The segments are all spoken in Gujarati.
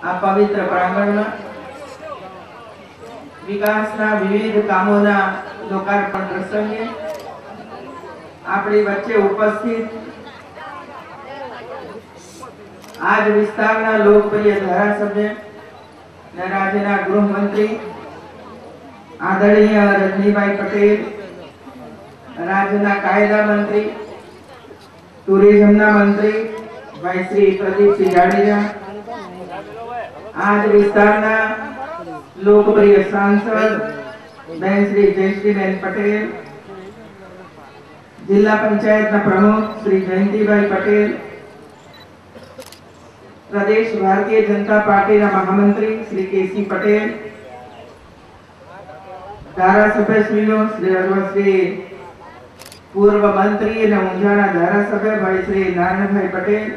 આ પવિત્ર પ્રાંગણમાં વિકાસના વિવિધ કામોના લોકાર્પણ પ્રસંગે આપણી વચ્ચે ઉપસ્થિત આજ વિસ્તારના લોકપ્રિય ધારાસભ્ય અને રાજ્યના ગૃહમંત્રી આદરણીય રજનીભાઈ પટેલ, રાજ્યના કાયદા મંત્રી, ટુરિઝમના મંત્રી ભાઈ શ્રી પ્રદીપસિંહ જાડેજા, આજ વિસ્તારના લોકપ્રિય સાંસદ બેન શ્રી જયશ્રીબેન પટેલ, જિલ્લા પંચાયતના પ્રમુખ શ્રી જયંતિભાઈ પટેલ, प्रदेश भारतीय जनता पार्टी महामंत्री श्री केसी पटेल, धारासभ्य श्री पूर्व मंत्री ऊंझाना धारासभ्य भाई श्री नारायणभाई पटेल,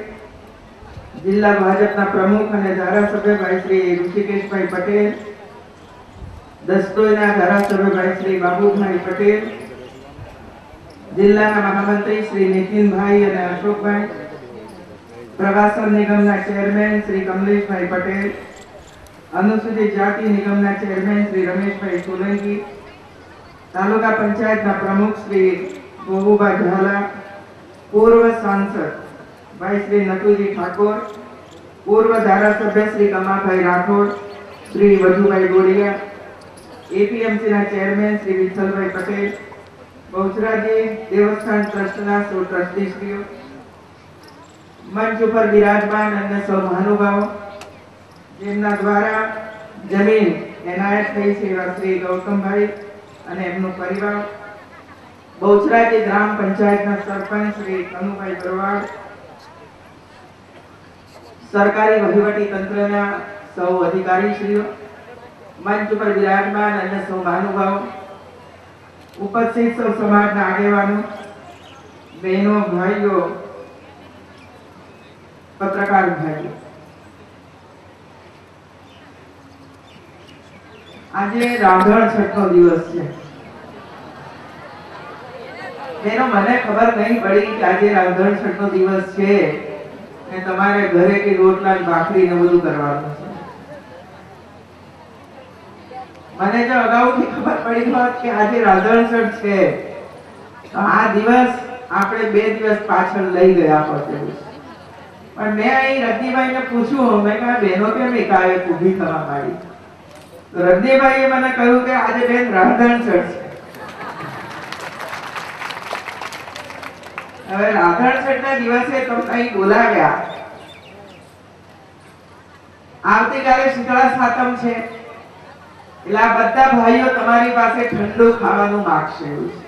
जिला भाजपा प्रमुख और धारासभ्य भाई श्री ऋषिकेशभाई पटेल, दस्तोईना धारासभ्य भाई श्री बाबूभाई पटेल, जिला महामंत्री श्री नितिन भाई और अशोक भाई, प्रवासन निगम चेरमेन श्री कमलेश भाई पटेल, अनुसूचित जाति निगम चेरमेन श्री रमेश भाई सोलंकी, तालुका पंचायत प्रमुख श्री गोबूबा झाला, पूर्व सांसद भाई श्री नटूजी ठाकुर, पूर्व धारासभ्य श्री कमाभाई राठौड़, श्री वधुभाई गोड़िया, एपीएमसी चेरमेन श्री विठ्ठलभाई पटेल, बहुचराजी देवस्थान ट्रस्टना सौ ट्रस्टीश्रीओ, मंच पर विराजमान अन्य सौ महानुभावों जेमना द्वारा जमीन एनायत थई छे एवा श्री गौतम भाई अने एमनो परिवार, बहुचराजी ग्राम पंचायतना सरपंच श्री कनुभाई बरवाड, सरकारी वहीवटी तंत्रना सौ अधिकारीश्रीओ, मंच पर विराजमान अन्य सौ महानुभावों, उपस्थित सौ समाजना आगेवानो, बहनों, भाईओ, पत्रकार भाई, आज रांधण छठनो दिवस है। बेनो मने खबर नहीं पड़ी कि आज रांधण छठनो दिवस है ने तमारे घरे की रोटला भाखरी ने બધું કરવાનું છે। મને જો અગાઉથી ખબર પડી હોત કે આજે રાંધણ છઠ છે તો આ દિવસ આપણે 2 દિવસ પાછળ લઈ ગયા હોત એવું છે। પણ મેં અહીં રજનીભાઈ ને પૂછ્યું, મેં કહ્યું બહેનો કેમ એકાએ ઊભી થવા માંડી? તો રજનીભાઈએ મને કહ્યું કે આજે બેન રાંધણ છઠ છે। હવે રાંધણ છઠના દિવસે તમને અહીં બોલાવ્યા, આવતીકાલે શીતળા સાતમ છે એટલે આ બધા ભાઈઓ તમારી પાસે ઠંડુ ખાવાનું માગશે એવું છે,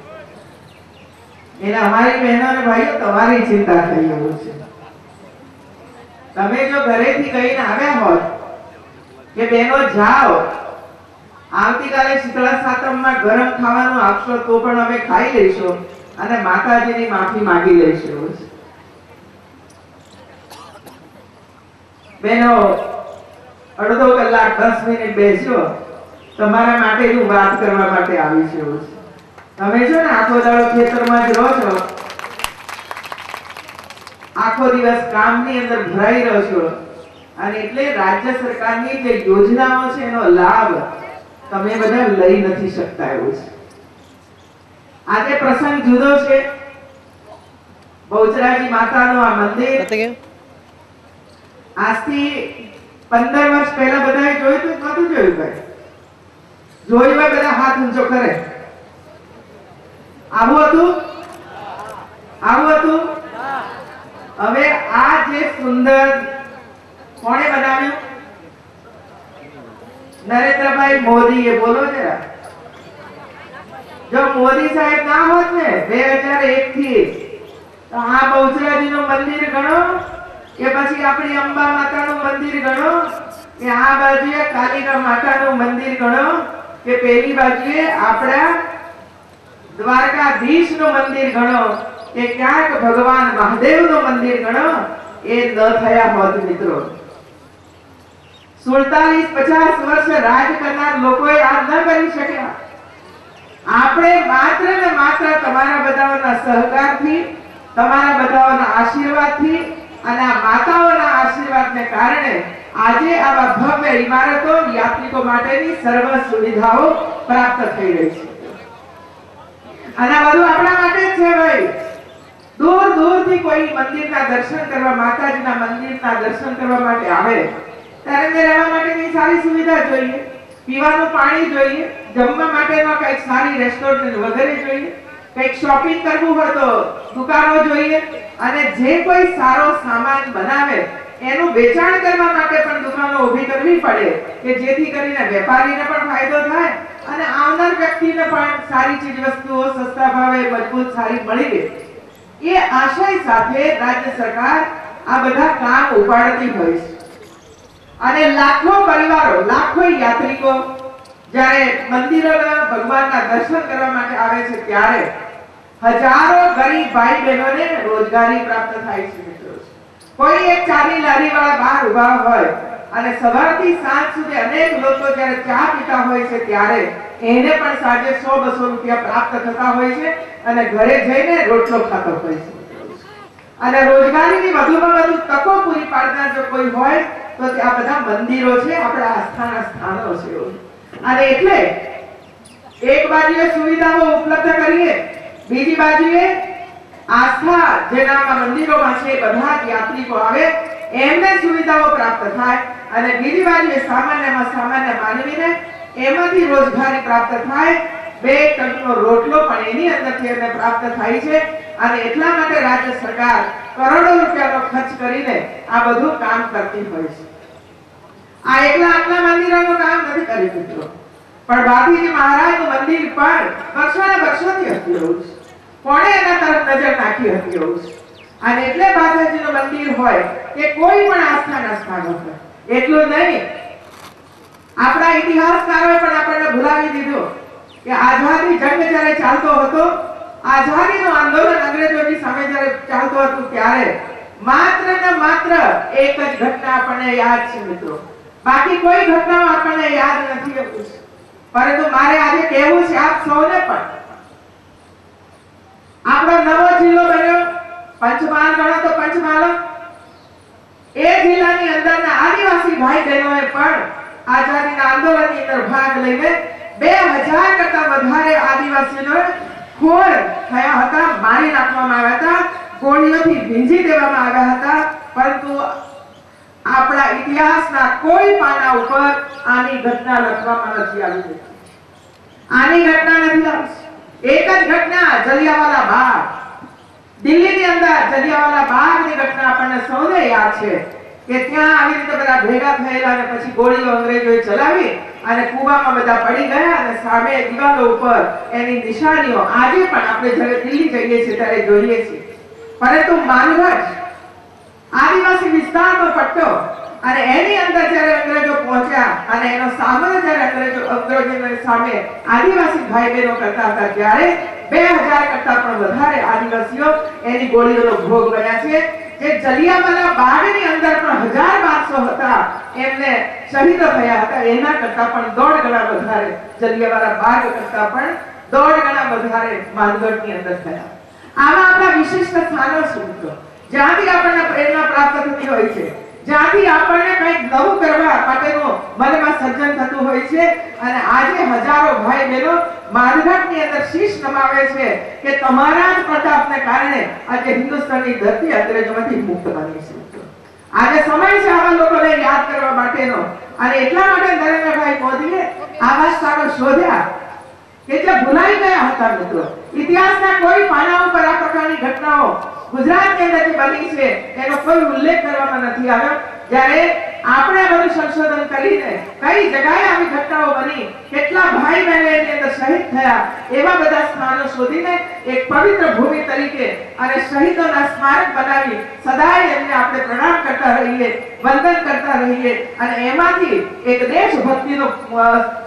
એટલે અમારી બહેનો અને ભાઈઓ તમારી ચિંતા થઈ એવું છે। તમે જો ઘરેથી કહીને આવ્યા હોત કે બહેનો જાઓ આવતીકાલે શીતળા સાતમમાં ગરમ ખાવાનું આપશો તો પણ અમે ખાઈ લઈશું અને માતાજીની માફી માંગી લઈશું। બહેનો અડધો કલાક 10 મિનિટ બેસ્યો, તમારા માટે હું વાત કરવા માટે આવી છું। તમે છો ને આખો દાડો ખેતરમાં જ રહો છો, आखो दिवस कामनी अंदर भराई रहो छो અને એટલે રાજ્ય સરકારની જે યોજનાઓ છે એનો લાભ તમે બધા લઈ નથી શકતા એવું છે। આજે પ્રસંગ જુદો છે। બહુચરાજી માતાનું આ મંદિર આજથી 15 વર્ષ પહેલા બધાએ જોયું તો નતું જોયું ભાઈ? જોયું હોય બધા હાથ ઊંચો કરે। આવું હતું? આવું હતું? હવે આ જે સુંદર કોણે બનાવ્યું? નરેન્દ્રભાઈ મોદીએ। બોલો જરા, જો મોદી સાહેબ ના હોત ને 2001 થી તો આ બહુચરાજીનું મંદિર ગણો કે પછી આપણી અંબા માતાનું મંદિર ગણો કે આ બાજુએ કાલિકા માતાનું મંદિર ગણો કે પેલી બાજુએ આપણા દ્વારકાધીશનું મંદિર ગણો કે ક્યાંક ભગવાન મહાદેવનું મંદિર ગણો, એ ન થયા હોત મિત્રો। 47-50 વર્ષ રાજ કરનાર લોકોએ આ ન કરી શક્યા। આપણે માત્ર ને માત્ર તમારા બધાના સહકારથી, તમારા બધાના આશીર્વાદથી અને આ માતાઓના આશીર્વાદને કારણે આજે આવા ભવ્ય ઇમારતો યાત્રિકો માટેની સર્વ સુવિધાઓ પ્રાપ્ત થઈ રહી છે. અને આ બધું આપણા માટે જ છે ભાઈ. દૂર દૂરથી કોઈ મંદિરના દર્શન કરવા, માતાજીના મંદિરના દર્શન કરવા માટે આવે ત્યારે તે રહેવા માટેની સારી સુવિધા જોઈએ, પીવાનું પાણી જોઈએ, જમવા માટેનો કંઈક સારી રેસ્ટોરન્ટ વગેરે જોઈએ, કંઈક શોપિંગ કરવું હોય તો દુકાનો જોઈએ, અને જે કોઈ સારો સામાન બનાવે એનું વેચાણ કરવા માટે પણ દુકાનો ઊભી કરવી પડે કે જેથી કરીને વેપારીને પણ ફાયદો થાય અને આવનાર વ્યક્તિને પણ સારી ચીજ વસ્તુઓ સસ્તા ભાવે મજબૂત સારી મળી રહે. એ આશય સાથે રાજ્ય સરકાર આ બધા કામ ઉપાડતી હોય છે. અને લાખો પરિવારો, લાખો યાત્રિકો જ્યારે મંદિરોના ભગવાનના દર્શન કરવા માટે આવે છે ત્યારે હજારો ગરીબ ભાઈ બહેનોને રોજગારી પ્રાપ્ત થાય છે. મિત્રો, કોઈ એક ચાની લારી વાળા બહાર ઉભા હોય અને સવારથી સાંજ સુધી અનેક લોકો જ્યારે ચા પીતા હોય છે ત્યારે એને પણ સાંજે 100-200 રૂપિયા પ્રાપ્ત થતા હોય છે અને ઘરે જઈને રોટલો ખાતો હોય છે. અને રોજગારીની વધુમાં વધુ તકો પૂરી પાડનાર જો કોઈ હોય તો તે આ બધા મંદિરો છે, આપણા આસ્થાના સ્થાનો છે. અને એટલે એક બાજુએ સુવિધાઓ ઉપલબ્ધ કરીએ, બીજી બાજુએ આસ્થા જેના મંદિરોમાં છે બધા જ યાત્રિકો આવે એમને સુવિધાઓ પ્રાપ્ત થાય, અને બીજી બાજુએ સામાન્યમાં સામાન્ય માનવીને એમાંથી રોજગારી પ્રાપ્ત થાય, 2 ટંકનો રોટલો પણ એની અંદરથી એમને પ્રાપ્ત થાય છે. અને એટલા માટે રાજ્ય સરકાર કરોડો રૂપિયાનો ખર્ચ કરીને આ બધું કામ કરતી હોય છે. આ એકલા આટલા મંદિરોનું કામ નથી કરી મિત્રો, પણ બાપુજી મહારાજનું મંદિર પણ વર્ષોને વર્ષોથી હતું એવું છે. કોણે એના તરફ નજર નાખી હતી એવું છે. અને એટલે બાપુજીનું મંદિર હોય કે કોઈ પણ આસ્થાના સ્થાન હોય. એટલું નહીં, આપણા ઇતિહાસકારોએ પણ આપણને ભૂલાવી દીધું કે આઝાદી જંગ જ્યારે ચાલતો હતો, આઝાદીનું આંદોલન અંગ્રેજોની સામે જ્યારે ચાલતું હતું ત્યારે માત્ર ને માત્ર એક જ ઘટના આપણને યાદ છે મિત્રો, બાકી કોઈ ઘટનાઓ આપણને યાદ નથી. પરંતુ મારે આજે કહેવું છે આપ સૌને પણ, આપણો નવો જિલ્લો બન્યો પંચમહાલ, ગણો તો પંચમહાલ, એ જિલ્લાની અંદરના આદિવાસી ભાઈ બહેનોએ પણ આઝાદીના આંદોલનની અંદર ભાગ લઈને 2000 કરતા વધારે આદિવાસીઓને ખોર થયા હતા, મારી નાખવામાં આવ્યા હતા, ગોળીઓથી ભીંજી દેવામાં આવ્યા હતા. પરંતુ આપણા ઇતિહાસના કોઈ પાના ઉપર આની ઘટના લખવામાં નથી આવી. આની ઘટના નથી આવી. એક જ ઘટના જલિયાવાલા બાગ, દિલ્હીની અંદર જલિયાવાલા બાગની ઘટના આપણને સૌને યાદ છે કે ત્યાં આવી રીતે બધા ભેગા થયેલા અને પછી ગોળીઓ અંગ્રેજોએ ચલાવી અને કૂવામાં બધા પડી ગયા અને સામે દિવાલો ઉપર એની નિશાનીઓ આજે પણ આપણે જ્યારે દિલ્હી જઈએ છીએ ત્યારે જોઈએ છીએ. પરંતુ માનગઢ આદિવાસી વિસ્તારનો પટ્ટો અને એની અંદર જ્યારે અંગ્રેજો પહોંચ્યા અને એનો સામનો જ્યારે અંગ્રેજોની સામે આદિવાસી ભાઈ બહેનો કરતા હતા ત્યારે 2000 કરતા પણ વધારે આદિવાસીઓ એની ગોળીઓનો ભોગ બન્યા છે. જે જલિયાવાલા બાગની અંદર પણ 1200 હતા એમને શહીદો થયા હતા, એના કરતા પણ 1.5 ગણા વધારે, જલિયાવાલા બાગ કરતા પણ 1.5 ગણા વધારે માનગઢની અંદર થયા. આવા આપણા વિશિષ્ટ સ્થાનો છે મિત્રો, જ્યાંથી આપણને પ્રેરણા પ્રાપ્ત થતી હોય છે, જ્યાંથી આપણને કંઈક નવું કરવા માટેનું મનમાં સર્જન થતું હોય છે. અને આજે હજારો ભાઈ બહેનો માનગઢની અંદર શીશ નમાવે છે કે તમારા જ પ્રતાપને કારણે આજે હિન્દુસ્તાનની ધરતી અંગ્રેજોમાંથી મુક્ત બની છે. આજે સમય છે આવા લોકોને યાદ કરવા માટેનો, અને એટલા માટે નરેન્દ્રભાઈ મોદીએ આવા સ્થાનો શોધ્યા કે જે ભૂલાઈ ગયા હતા મિત્રો. ઇતિહાસના કોઈ પાના ઉપર આ પ્રકારની ઘટનાઓ ગુજરાતની અંદર જે બની છે એનો કોઈ ઉલ્લેખ કરવામાં નથી આવ્યો. જ્યારે આપણે બધું સંશોધન કરીને કઈ જગ્યાએ આવી ઘટનાઓ બની, કેટલા ભાઈ બહેનો એની અંદર શહીદ થયા, એવા બધા સ્થાનો શોધીને એક પવિત્ર ભૂમિ તરીકે અને શહીદોના સ્મારક બનાવી સદાય એમને આપણે પ્રણામ કરતા રહીએ, વંદન કરતા રહીએ અને એમાંથી એક દેશભક્તિનો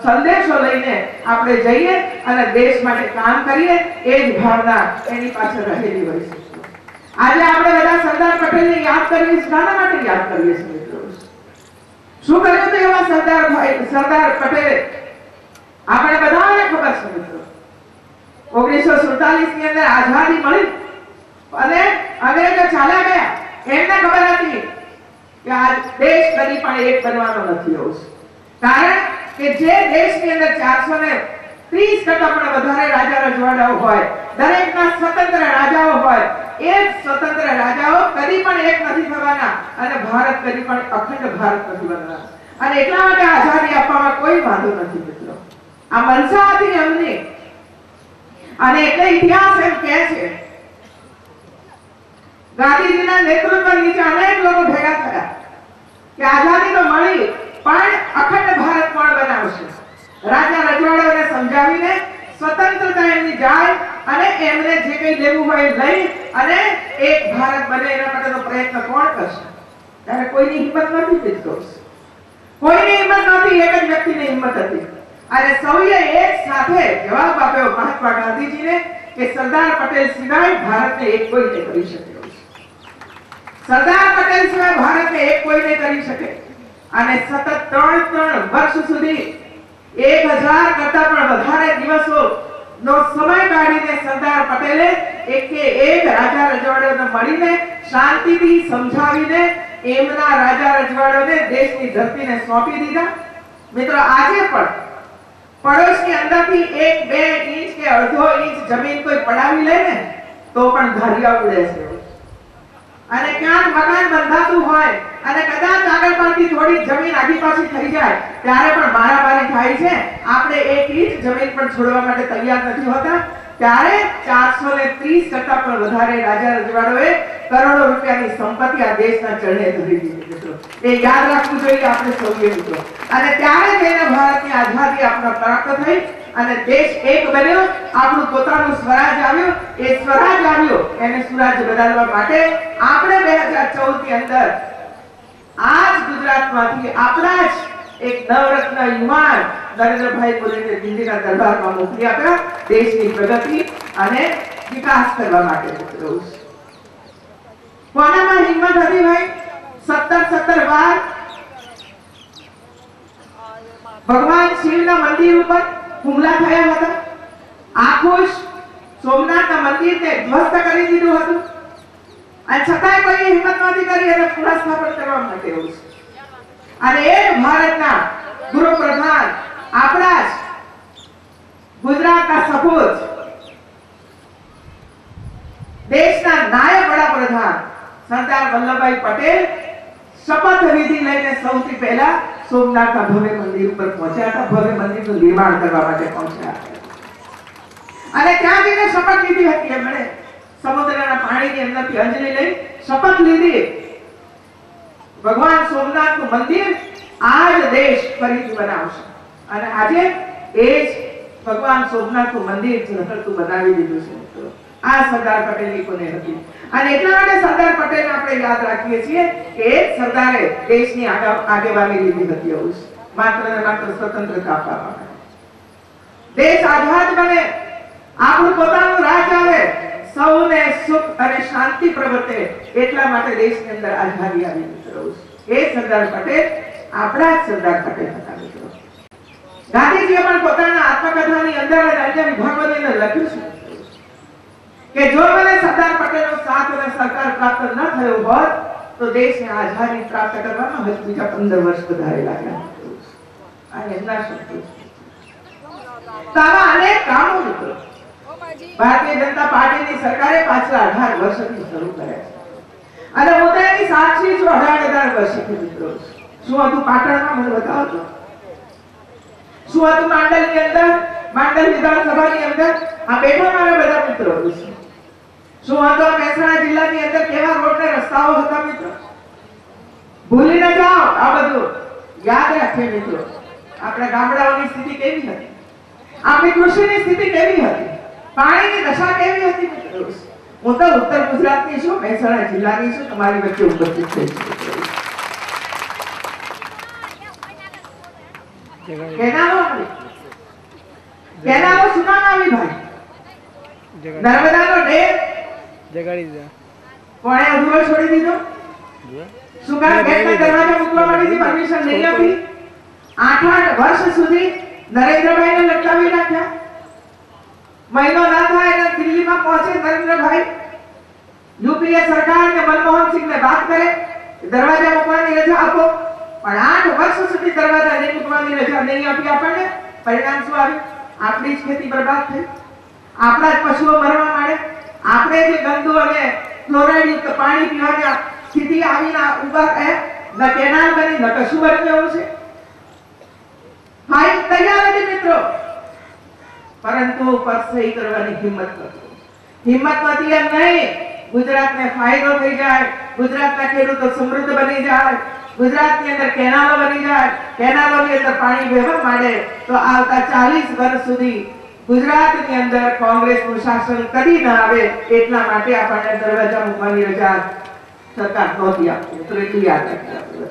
સંદેશો લઈને આપણે જઈએ અને દેશ માટે કામ કરીએ. એ જ ભાવના એની પાછળ રહેલી હોય છે. આજે આપણે બધા સરદાર પટેલને યાદ કરીએ, શાના માટે યાદ કરીએ છીએ મિત્રો? શું કર્યું તો એવા સરદાર પટેલે? આપણે બધાને ખબર છે મિત્રો, 1947 ની અંદર આઝાદી મળી અને અંગ્રેજો ચાલ્યા ગયા. એમને ખબર હતી કે આ દેશ કદી પણ એક બનવાનો નથી હોઉં, કારણ કે જે દેશની અંદર 430% પણ વધારે રાજા રજવાડાઓ હોય, દરેકના સ્વતંત્ર રાજાઓ હોય, એ સ્વતંત્ર રાજાઓ કદી પણ એક નથી થવાના અને ભારત કદી પણ અખંડ ભારત નથી બનવાના. અને એટલા માટે આઝાદી આપવામાં કોઈ વાંધો નથી મિત્રો. આ મનસા હતી એમની, અને એટલે ઇતિહાસ એમ કહે છે ગાંધીજીના નેતૃત્વ નીચે અનેક લોકો ભેગા થયા કે આઝાદી તો મળી પણ અખંડ ભારત કોણ બનાવશે. રાજા રજવાડાઓને સમજાવીને સ્વતંત્રતા એમની જાય અને એમને જે કંઈ લેવું હોય લઈ અને એક ભારત બને એના માટેનો પ્રયત્ન કોણ કરશે. ત્યારે કોઈની હિંમત નથી મિત્રો, કોઈની હિંમત નહોતી, એક જ વ્યક્તિની હિંમત હતી અને સૌએ એક સાથે જવાબ આપ્યો મહાત્મા ગાંધીજીને કે સરદાર પટેલ સિવાય ભારતને એક કોઈ નહીં કરી શકે. સરદાર પટેલ સિવાય ભારતને એક કોઈ નહીં કરી શકે. અને સતત 3 વર્ષ સુધી 1000 કરતા પણ વધારે દિવસો નો સમય કાઢીને સરદાર પટેલે એક રાજા રજવાડાઓને મળીને શાંતિથી સમજાવીને એમના રાજા રજવાડાઓને દેશની ધરતીને સોંપી દીધા. મિત્રો આજે પણ પડોશની અંદરથી 1-2 ઇંચ કે અડધો ઇંચ જમીન કોઈ પડાવી લે ને તો પણ ધારિયા ઉડે છે. અને ક્યાંક મકાન બંધાતું હોય અને કદાચ આગળ પાછળ થોડી જમીન આગી પાછી થઈ જાય ત્યારે પણ મારામારી થાય છે. આપણે 1 ઇંચ જમીન પણ છોડવા માટે તૈયાર નથી હોતા. ત્યારે 430 કરતા પણ વધારે રાજા રજવાડોએ કરોડો રૂપિયાની સંપત્તિ આ દેશના ચરણે ધરી દીધી મિત્રો. એ યાદ રાખવું જોઈએ આપણે સૌએ મિત્રો. અને ત્યારે જઈને ભારતની આઝાદી આપણને પ્રાપ્ત થઈ અને દેશ એક બન્યો, આપણું પોતાનું સ્વરાજ આવ્યું. એ સ્વરાજ આવ્યો એને સ્વરાજ બદલવા માટે આપણે 2014 ની અંદર આજ ગુજરાતમાંથી આપણા જ એક નવરત્ન યુવાન નરેન્દ્રભાઈ મોદીને દિલ્હીના દરબારમાં મોકલી આપ્યા દેશની પ્રગતિ અને વિકાસ કરવા માટે. કોનામાં હિંમત હતી ભાઈ? 17 વાર ભગવાન શિવના મંદિર ઉપર હુમલા થયા હતા. આખું સોમનાથના મંદિરને ધ્વસ્ત કરી દીધું હતું અને છતાંય કોઈ હિંમત નહોતી કરી અને પુનઃસ્થાપન કરવા માટે. અને એ ભારતના ગૃહપ્રધાન આપણા જ ગુજરાતના સપૂત દેશના નાયબ વડાપ્રધાન સરદાર વલ્લભભાઈ પટેલ શપથ વિધિ લઈને સૌથી પહેલા સોમનાથના ભવ્ય મંદિર ઉપર પહોંચ્યા હતા. ભવ્ય મંદિરનું નિર્માણ કરવા માટે પહોંચ્યા અને ત્યાં જઈને શપથ લીધી હતી. એમણે સમુદ્રના પાણીની અંદરથી અંજલિ લઈ શપથ લીધી ભગવાન સોમનાથનું મંદિર આ જ દેશ ફરીથી બનાવશે. અને આજે એ જ ભગવાન સોમનાથનું મંદિર ઝળહળતું બનાવી દીધું છે મિત્રો. આ સરદાર પટેલની કોને હતી અને એટલા માટે સરદાર પટેલને આપણે યાદ રાખીએ છીએ કે એ સરદારે દેશની આગેવાની લીધી હતી માત્ર ને માત્ર સ્વતંત્રતા આપવા માટે. દેશ આઝાદ બને, આપણું પોતાનું રાજ આવે, સૌને સુખ અને શાંતિ પ્રવર્તે એટલા માટે દેશની અંદર આઝાદી આવી મિત્રો. એ સરદાર પટેલ આપણા જ સરદાર પટેલ હતા મિત્રો. ગાંધીજીએ પણ પોતાના આત્મકથાની અંદર અને અન્ય વિભાગોની અંદર લખ્યું છે કે જો મને સરદાર પટેલનો સાથ અને સહકાર પ્રાપ્ત ન થયો હોત તો દેશને આઝાદી પ્રાપ્ત કરવામાં હજુ બીજા 15 વર્ષ વધારે લાગ્યા. આ એમના શબ્દો છે. આવા અનેક કામો મિત્રો ભારતીય જનતા પાર્ટીની સરકારે પાછલા 18 વર્ષથી શરૂ કર્યા છે અને હું તો એની સાક્ષી છું. 18 વર્ષથી મિત્રો. શું હતું પાટણમાં મને બતાવો તો? શું હતું માંડલની અંદર, માંડલ વિધાનસભાની અંદર આ બેઠા મારા બધા મિત્રો છે. શું હતું મહેસાણા જિલ્લાની અંદર કેવા રોડ ને રસ્તાઓ હતા મિત્રો? ભૂલી ન જાઓ, આ બધું યાદ રાખીએ મિત્રો. આપણા ગામડાઓની સ્થિતિ કેવી હતી, આપણી કૃષિની સ્થિતિ કેવી હતી, પાણીની દશા કેવી હતી મિત્રો. હું તો ઉત્તર ગુજરાતની છું, મહેસાણા જિલ્લાની છું, તમારી વચ્ચે ઉપસ્થિત થઈ છું. કેનાલો સુનામી ભાઈ, નર્મદાનો ડેમ જગાડી દીધા. કોણે અધૂરો છોડી દીધો? શું કામ ગેટના દરવાજા મૂકવા માટેની પરમિશન નહીં આપી? 8 વર્ષ સુધી નરેન્દ્રભાઈને લટકાવી રાખ્યા. મહિનો ના થાય અને દિલ્હીમાં પહોંચે નરેન્દ્રભાઈ यूपीए सरकार ने मनमोहन सिंह ने बात करे दरवाजा મૂકવાની રજા આપો, પણ 8 વર્ષ સુધી દરવાજા નહીં મૂકવાની રજા નહીં આપી આપણને. પરિણામ શું આવ્યું? આપણી જ ખેતી બરબાદ થઈ, આપણા જ પશુઓ મરવા માંડ્યા, આપણે જે ગંદુ અને ફ્લોરાઇડ યુક્ત પાણી પીવાની સ્થિતિ આવીને ઉભા થયા. ન કેનાલ બની, ન કશું બની એવું છે. ફાઇલ તૈયાર હતી મિત્રો, પરંતુ પરસઈ કરવાની હિંમત નથી. હિંમત નથી એમ નહીં, ગુજરાતને ફાયદો થઈ જાય, ગુજરાતના ખેડૂતો સમૃદ્ધ બની જાય, ગુજરાતની અંદર કેનાલો બની જાય, કેનાલોની અંદર પાણી વહેવા માંડે, તો આવતા 40 વર્ષ સુધી ગુજરાતની અંદર કોંગ્રેસનું શાસન કદી ન આવે. એટલા માટે આપણને દરવાજા મૂકવાની રજા સરકાર નહોતી આપતી. તો એટલું યાદ રાખજો.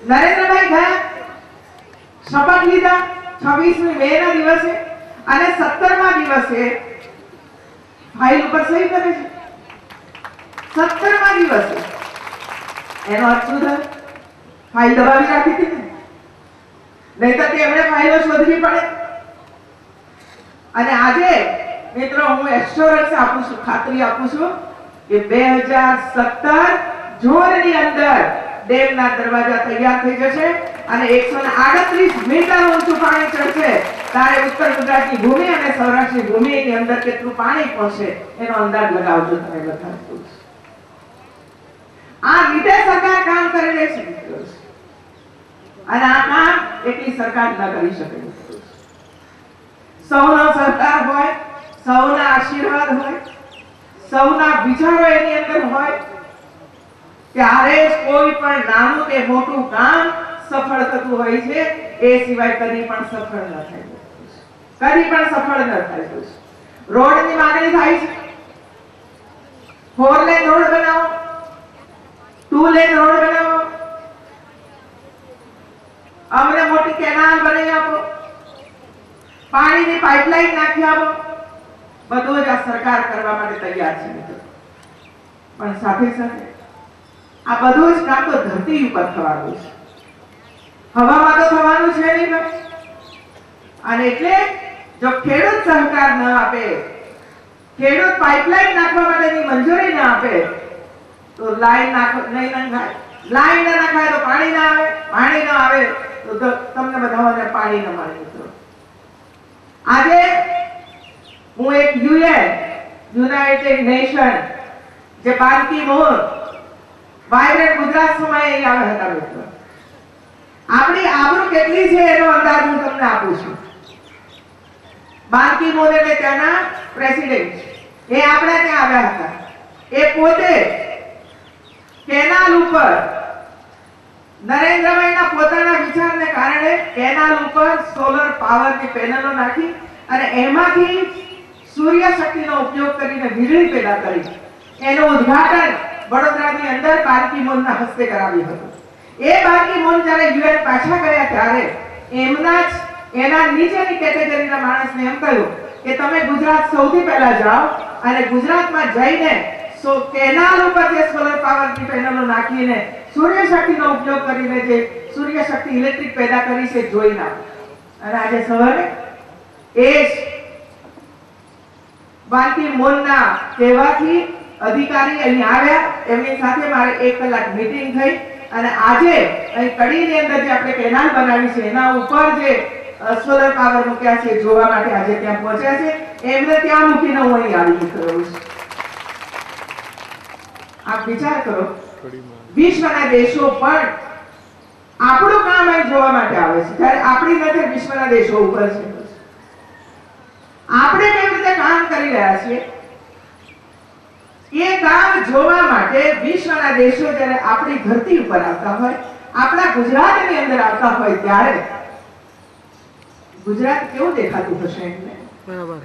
નરેન્દ્રભાઈ ગયા, શપથ લીધા 26મી મે ના દિવસે, અને 17મા દિવસે ફાઇલ ઉપર સહી કરે છે. 17મા દિવસે એનો અર્થ શું થાય? ફાઇલ દબાવી રાખી હતી ને, નહીતર એમણે ફાઇલો શોધવી પડે. અને આજે મિત્રો હું એશ્યોરન્સ આપું છું, ખાતરી આપું છું કે 2017 જૂનની અંદર ડેમના દરવાજા તૈયાર થઈ જશે અને 138 મીટર ઊંચું પાણી ચડશે. ત્યારે ઉત્તર ગુજરાતની ભૂમિ અને સૌરાષ્ટ્રની ભૂમિની અંદર કેટલું પાણી પહોંચશે એનો અંદાજ લગાવજો તમે બધા. આ રીતે સરકાર કામ કરી રહી છે મિત્રો, અને આ કામ એકલી સરકાર ન કરી શકે. સૌનો સરકાર હોય, સૌના આશીર્વાદ હોય, સૌના વિચારો એની અંદર હોય, ત્યારે જ કોઈ પણ નાનું કે મોટું કામ સફળ થતું હોય છે. એ સિવાય કદી પણ સફળ ન થાય, કદી પણ સફળ ન થાય. રોડની માંગણી થાય છે, 4 લેન રોડ બનાવો, 2 લેન રોડ બનાવો, અમને મોટી કેનાલ બનાવી આપો, પાણીની પાઇપલાઇન નાખી આપો. બધું જ આ સરકાર કરવા માટે તૈયાર છે મિત્રો. પણ સાથે સાથે આ બધું જ કામ તો ધરતી ઉપર થવાનું છે, હવામાં તો થવાનું છે નહીં. અને એટલે જો ખેડૂત સહકાર ન આપે, ખેડૂત પાઇપલાઇન નાખવા માટેની મંજૂરી ન આપે, તો લાઈન નહીં નખાય. લાઈન ન નખાય તો પાણી ના આવે, પાણી ન આવે તો તમને બધાને પાણી ન મળે મિત્રો. આજે હું એક યુનાઇટેડ નેશન જે બાન કી મૂન વાઇબ્રન્ટ ગુજરાત સમયે અહીં આવ્યા હતા મિત્રો. આપણી આબરૂ કેટલી છે એનો અંદાજ હું તમને આપું છું. બાન કી મૂન એટલે ત્યાંના પ્રેસિડેન્ટ, એ આપણા ત્યાં આવ્યા હતા. એ પોતે કેનાલ ઉપર નરેન્દ્રભાઈના પોતાના વિચારને કારણે કેનાલ ઉપર સોલર પાવરની પેનલો નાખી અને એમાંથી સૂર્ય શક્તિનો ઉપયોગ કરીને વીજળી પેદા કરી. એનું ઉદ્ઘાટન વડોદરાની અંદર બાન કી મૂનના હસ્તે કરાવ્યું હતું. એ બાન કી મૂન જ્યારે યુએન પાછા ગયા ત્યારે એના નીચેની કેટેગરીના માણસને એમ કહ્યું કે તમે ગુજરાત સૌથી પહેલા જાઓ અને ગુજરાતમાં જઈને કેનાલ ઉપર જે સોલર પાવરની પેનલો નાખીને સૂર્ય શક્તિનો ઉપયોગ કરીને જે સૂર્ય શક્તિ ઇલેક્ટ્રિક પેદા કરી છે જોઈ નાખો. અને આજે સવારે એ બાન કી મૂનના કહેવાથી અધિકારી અહીં આવ્યા, એમની સાથે મારે 1 કલાક મીટિંગ થઈ. અને આજે અહીં કડીની અંદર જે આપણે કેનાલ બનાવી છે એના ઉપર જે સોલર પાવર મૂક્યા છે જોવા માટે આજે ત્યાં પહોંચ્યા છે. એમને ત્યાં મૂકીને હું અહીં આવી નીકળ્યો છું. આપ વિચાર કરો, વિશ્વના દેશો પણ આપણું કામ અહીં જોવા માટે આવે છે, ત્યારે આપણી નજર વિશ્વના દેશો ઉપર છે. આપણે કેવી રીતે કામ કરી રહ્યા છીએ એ કામ જોવા માટે વિશ્વના દેશો જ્યારે આપણી ધરતી ઉપર આવતા હોય, આપણા ગુજરાતની અંદર આવતા હોય, ત્યારે ગુજરાત કેવું દેખાતું હશે એમને? બરાબર,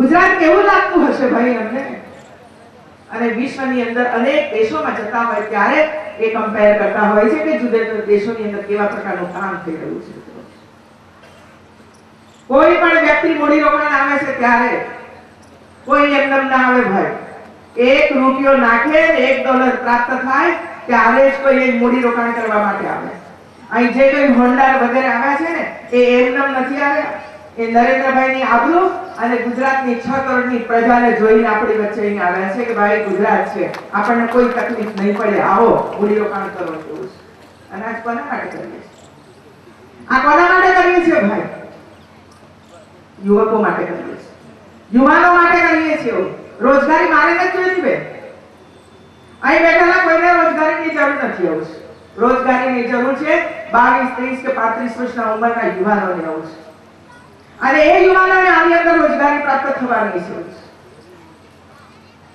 ગુજરાત કેવું લાગતું હશે ભાઈ અમને? અને વિશ્વની અંદર અનેક દેશોમાં જતા હોય ત્યારે એ કમ્પેર કરતા હોય છે કે જુદા જુદા દેશોની અંદર કેવા પ્રકારનું કામ થઈ રહ્યું છે. કોઈ પણ વ્યક્તિ મૂડી રોકાણ આવે છે ત્યારે કોઈ એમનેમ ના આવે ભાઈ. 1 રૂપિયો નાખે ને $1 પ્રાપ્ત થાય ત્યારે જ કોઈ મૂડી રોકાણ કરવા માટે આવે. અહીં જે કોઈ હોન્ડા વગેરે આવ્યા છે ને એ એમનેમ નથી આવ્યા. એ નરેન્દ્રભાઈની આબરૂ અને ગુજરાતની 6 કરોડની પ્રજાને જોઈને આપણી વચ્ચે અહીં આવ્યા છે કે ભાઈ ગુજરાત છે, આપણને કોઈ તકલીફ નહીં પડે, આવો મૂડીરોકાણ કરો તેવું છે. અને આજ કોના માટે કરીએ છીએ? આ કોના માટે કરીએ છીએ ભાઈ? યુવકો માટે કરીએ છીએ, યુવાનો માટે કરીએ છીએ. રોજગારી મારે નથી જોઈતી બેન. અહીં બેઠેલા કોઈને રોજગારીની જરૂર નથી. આવું છે રોજગારીની જરૂર છે 22, 30 કે 35 વર્ષના ઉંમરના યુવાનોને. આવું છે અને એ યુવાનોને આની અંદર રોજગારી પ્રાપ્ત થવાની છે.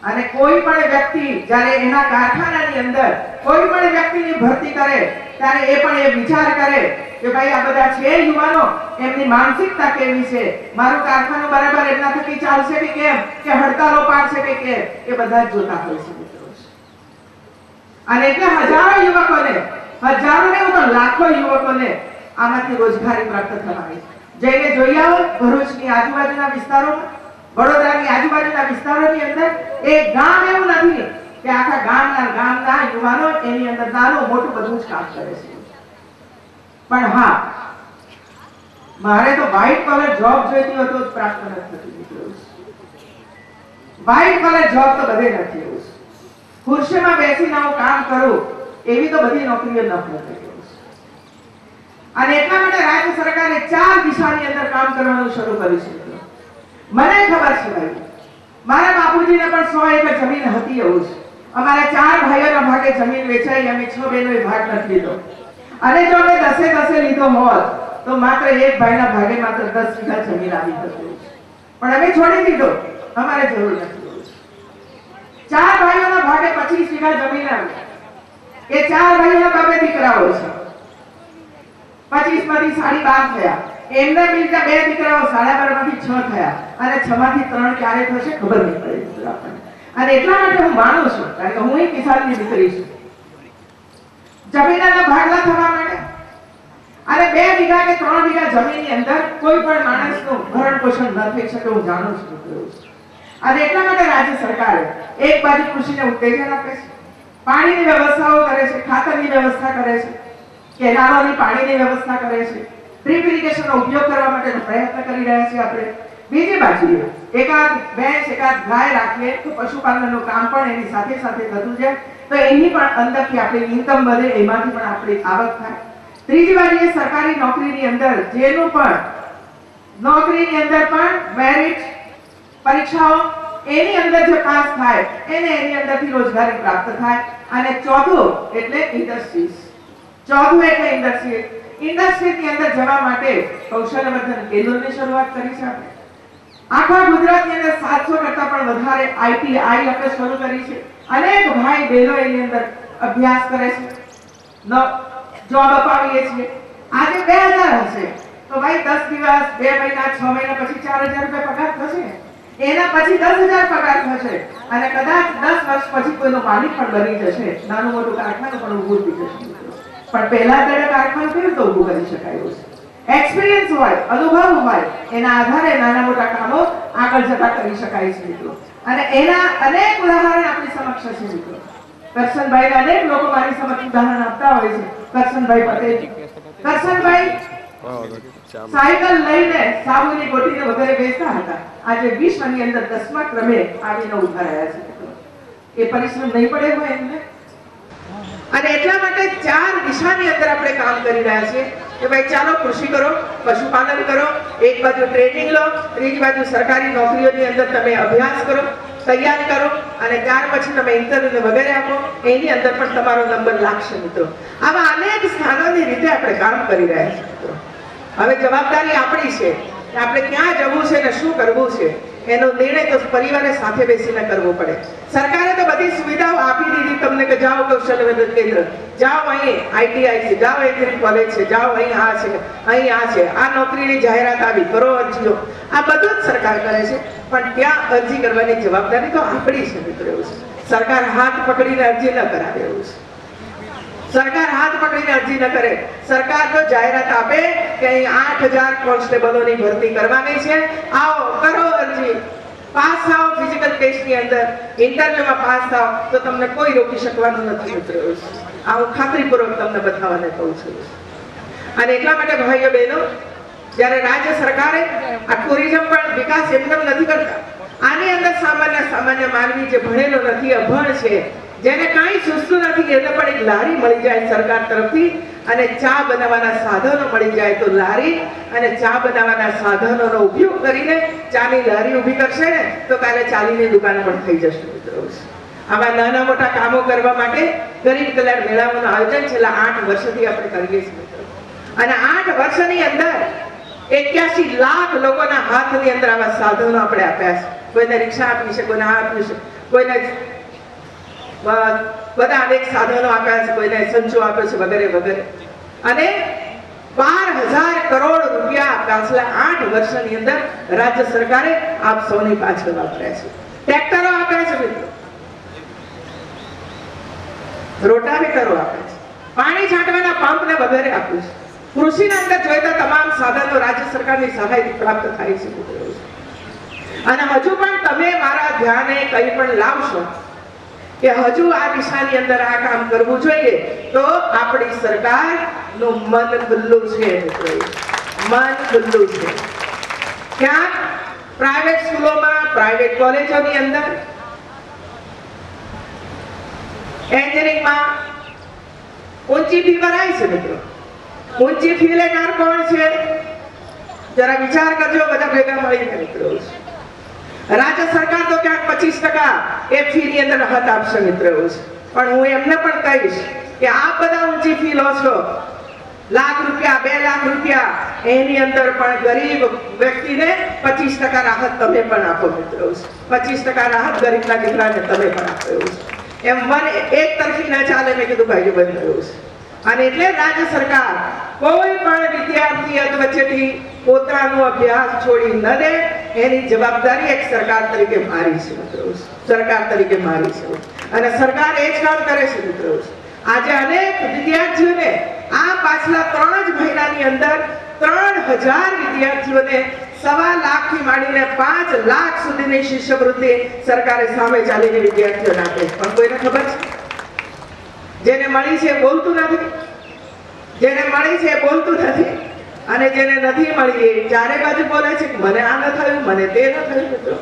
અને કોઈ પણ વ્યક્તિ જ્યારે એના કારખાનાની અંદર કોઈ પણ વ્યક્તિની ભરતી કરે ત્યારે એ પણ એ વિચાર કરે કે ભાઈ આ બધા છે યુવાનો, એમની માનસિકતા કેવી છે, મારું કારખાનું બરાબર એમના થકી ચાલશે કે કેમ, કે હડતાલો પાડશે કે કેમ, એ બધા જ જોતા હોય છે મિત્રો. અને એટલે હજારો યુવકોને, હજારો ને તો લાખો યુવકોને આમાંથી રોજગારી પ્રાપ્ત થવાની. જઈને જોઈ આવો ભરૂચની આજુબાજુના વિસ્તારોમાં, વડોદરાની આજુબાજુના વિસ્તારોની અંદર એક ગામ એવું નથી કે આખા ગામના યુવાનો એની અંદર નાનું મોટું બધું જ કામ કરે છે. પણ હા, મારે તો વ્હાઇટ કોલર જોબ જોઈતી હોય તો જ પ્રાપ્ત નથી થતી. વ્હાઇટ કોલર જોબ તો બધે નથી. એવું ખુરશીમાં બેસીને હું કામ કરું એવી તો બધી નોકરીઓ નથી. અને એટલા માટે રાજ્ય સરકારે 4 દિશાની અંદર કામ કરવાનું શરૂ કર્યું છે. મને ખબર છે ભાઈ, મારા બાપુજીને પણ 100 એકર જમીન હતી. એવું છે અમારા 4 ભાઈઓના ભાગે જમીન વેચાઈ, અમે 6 બહેનોએ ભાગ નથી લીધો. અને જો અમે 10 લીધો હોત તો માત્ર એક ભાઈના ભાગે માત્ર 10 વીઘા જમીન આવી હતી. પણ અમે છોડી દીધો, અમારે જરૂર નથી. 4 ભાઈઓના ભાગે 25 વીઘા જમીન આવી. એ 4 ભાઈઓના બાપે દીકરાઓ છે. 25 માંથી 12.5 થયા. એમના બીજા 2 દીકરાઓ 12.5 માંથી 6 થયા. અને 6 માંથી 3 ક્યારે થશે ખબર નહીં પડે આપણને. અને એટલા માટે હું માનું છું, કારણ કે હું કિસાનની દીકરી છું, જમીનના ભાગલા થવા માટે અને 2 વીઘા કે 3 વીઘા જમીનની અંદર કોઈ પણ માણસનું ભરણ પોષણ ન થઈ શકે હું જાણું છું. અને એટલા માટે રાજ્ય સરકારે એક બાજુ કૃષિને ઉત્તેજન આપે છે, પાણીની વ્યવસ્થાઓ કરે છે, ખાતરની વ્યવસ્થા કરે છે, કેનાલોની પાણીની વ્યવસ્થા કરે છે, ડ્રીપ ઇરિગેશનનો ઉપયોગ કરવા માટેનો પ્રયત્ન કરી રહ્યા છીએ આપણે. બીજી બાજુ એકાદ ભેંસ એકાદ ગાય રાખીએ તો પશુપાલનનું કામ પણ એની સાથે સાથે થતું જાય, તો એની પણ અંદરથી આપણી ઇન્કમ વધે, એમાંથી પણ આપણી આવક થાય. ત્રીજી બાજુ સરકારી નોકરીની અંદર જેનું પણ નોકરીની અંદર પણ મેરિટ પરીક્ષાઓ એની અંદર જે પાસ થાય એને એની અંદરથી રોજગારી પ્રાપ્ત થાય. અને ચોથું એટલે ઇન્ડસ્ટ્રીઝ. ચોથું એટલે ઇન્ડસ્ટ્રી. ઇન્ડસ્ટ્રીની અંદર જવા માટે કૌશલ્યવર્ધન કેન્દ્રોની શરૂઆત કરી છે આપણે. આખા ગુજરાતની અંદર 700 કરતા પણ વધારે આઈટીઆઈ આપણે શરૂ કરી છે. અનેક ભાઈ બહેનો એની અંદર અભ્યાસ કરે છે, જોબ અપાવીએ છીએ. આજે 2000 હશે તો ભાઈ 10 દિવસ, 2 મહિના, 6 મહિના પછી 4000 રૂપિયા પગાર થશે. એના પછી 10,000 પગાર થશે અને કદાચ 10 વર્ષ પછી કોઈનો માલિક પણ બની જશે, નાનું મોટું કારખાનું પણ ઊભું થઈ જશે. પણ પહેલા તેણે કારખાનું કેવી રીતે ઊભું કરી શકાય? એક્સપિરિયન્સ હોય, અનુભવ હોય, એના આધારે નાના મોટા કામો આગળ જતા કરી શકાય છે મિત્રો. અને એના અનેક ઉદાહરણ આપણી સમક્ષ છે મિત્રો. કરશનભાઈ અનેક લોકો મારી સમક્ષ ઉદાહરણ આપતા હોય છે. કરશનભાઈ પટેલ, કરશનભાઈ સાયકલ લઈને સાબુની ગોટીને વગેરે વેચતા હતા. આજે વિશ્વની અંદર 10મા ક્રમે આવીને ઉભા રહ્યા છે. એ પરિશ્રમ નહીં પડે હોય એમને. અને એટલા માટે 4 દિશાની અંદર આપણે કામ કરી રહ્યા છીએ કે ભાઈ ચાલો કૃષિ કરો, પશુપાલન કરો, એક બાજુ ટ્રેનિંગ લો, ત્રીજી બાજુ સરકારી નોકરીઓની અંદર તમે અભ્યાસ કરો, તૈયારી કરો અને ત્યાર પછી તમે ઇન્ટરવ્યુ વગેરે આપો, એની અંદર પણ તમારો નંબર લાગશે મિત્રો. આવા અનેક સ્થાનોની રીતે આપણે કામ કરી રહ્યા છીએ મિત્રો. હવે જવાબદારી આપણી છે કે આપણે ક્યાં જવું છે ને શું કરવું છે એનો નિર્ણય તો પરિવારે સાથે બેસીને કરવો પડે. સરકારે તો બધી સુવિધાઓ આપી દીધી તમને કે જાઓ કૌશલ્યવર્ધન કેન્દ્ર, જાઓ અહીં આઈટીઆઈ છે, જાઓ એન્જિનિયરિંગ કોલેજ છે, જાઓ અહીં આ છે, અહીં આ છે, આ નોકરીની જાહેરાત આવી, કરો અરજીઓ. આ બધું જ સરકાર કરે છે. પણ ત્યાં અરજી કરવાની જવાબદારી તો આપણી છે મિત્રો. એવું છે સરકાર હાથ પકડીને અરજી ન કરાવે. એવું છે સરકાર હાથ પકડીને અરજી ન કરે. સરકાર તો જાહેરાત આપે કે અહીં 8000 કોન્સ્ટેબલોની ભરતી કરવાની છે, આવો કરો અરજી, પાસ થાઓ ફિઝિકલ ટેસ્ટની અંદર, ઇન્ટરવ્યુમાં પાસ થાઓ તો તમને કોઈ રોકી શકવાનું નથી મિત્રો. આ હું ખાતરીપૂર્વક તમને બતાવવાને કહું છું. અને એટલા માટે ભાઈઓ બહેનો જ્યારે રાજ્ય સરકારે આ ટુરિઝમ પણ વિકાસ એકદમ નથી કરતા. આની અંદર સામાન્ય માનવી જે ભણેલો નથી, અભણ છે, જેને કાંઈ સૂઝતું નથી, એને પણ એક લારી મળી જાય સરકાર તરફથી અને ચા બનાવવાના સાધનો મળી જાય તો લારી અને ચા બનાવવાના સાધનોનો ઉપયોગ કરીને ચાની લારી ઊભી કરશે ને તો કાલે ચાલીની દુકાન પણ થઈ જશે મિત્રો. આવા નાના મોટા કામો કરવા માટે ગરીબ કલ્યાણ મેળાઓનું આયોજન છેલ્લા 8 વર્ષથી આપણે કરીએ છીએ મિત્રો. અને 8 વર્ષની અંદર 81 લાખ લોકોના હાથની અંદર આવા સાધનો આપણે આપ્યા છે. કોઈને રિક્ષા આપી છે, કોઈને આ આપ્યું છે, કોઈને બધા અનેક સાધનો આપ્યા છે, કોઈને સંચો આપ્યો છે વગેરે વગેરે. અને 12,000 કરોડ રૂપિયા પાછલા 8 વર્ષની અંદર રાજ્ય સરકારે આપ સૌની પાછળ વાપર્યા છે. ટ્રેક્ટરો આપ્યા છે મિત્રો, રોટાવેટરો આપ્યા છે, પાણી છાંટવાના પંપ ને વગેરે આપ્યું છે. કૃષિના અંદર જોઈતા તમામ સાધનો રાજ્ય સરકારની સહાયથી પ્રાપ્ત થાય છે મિત્રો. અને હજુ પણ તમે મારા ધ્યાને કંઈ પણ લાવશો કે હજુ આ દિશાની અંદર આ કામ કરવું જોઈએ તો આપણી સરકારનું મન ખુલ્લું છે મિત્રો, મન ખુલ્લું છે. ક્યાંક પ્રાઇવેટ સ્કૂલોમાં, પ્રાઇવેટ કોલેજોની અંદર, એન્જિનિયરિંગમાં ઊંચી ફી ભરાય છે મિત્રો. ઊંચી ફી લેનાર કોણ છે? જરા વિચાર કરજો બધા ભેગા મળીને મિત્રો. રાજ્ય સરકાર તો ક્યાંક 25% એ ફી ની અંદર રાહત આપશે મિત્રો. પણ હું એમને પણ કહીશ કે આપ બધા ઊંચી ફી લો છો, લાખ રૂપિયા, 2 લાખ રૂપિયા, એની અંદર પણ ગરીબ વ્યક્તિને 25% રાહત તમે પણ આપો મિત્રો. 25% રાહત ગરીબના દીકરાને તમે પણ આપો. એમ એક તરફી ના ચાલે. મેં કીધું ભાઈ બંધ થયું છે. અને એટલે રાજ્ય સરકાર કોઈ પણ વિદ્યાર્થી અધવચ્ચેથી પોતાનો અભ્યાસ છોડી ન દે એની જવાબદારી એક સરકાર તરીકે મારી છે મિત્રો. સરકાર તરીકે મારી છે અને સરકાર એ જ કામ કરે છે મિત્રો. આજે અનેક વિદ્યાર્થીઓને આ પાછલા 3 જ મહિનાની અંદર 3000 વિદ્યાર્થીઓને 1.25 લાખથી માંડીને 5 લાખ સુધીની શિષ્યવૃત્તિ સરકારે સામે ચાલીને વિદ્યાર્થીઓને આપે છે. પણ કોઈને ખબર છે? જેને મળી છે બોલતું નથી, જેને મળી છે બોલતું નથી, અને જેને નથી મળી એ ચારે બાજુ બોલે છે કે મને આ ન થયું, મને તે ન થયું મિત્રો.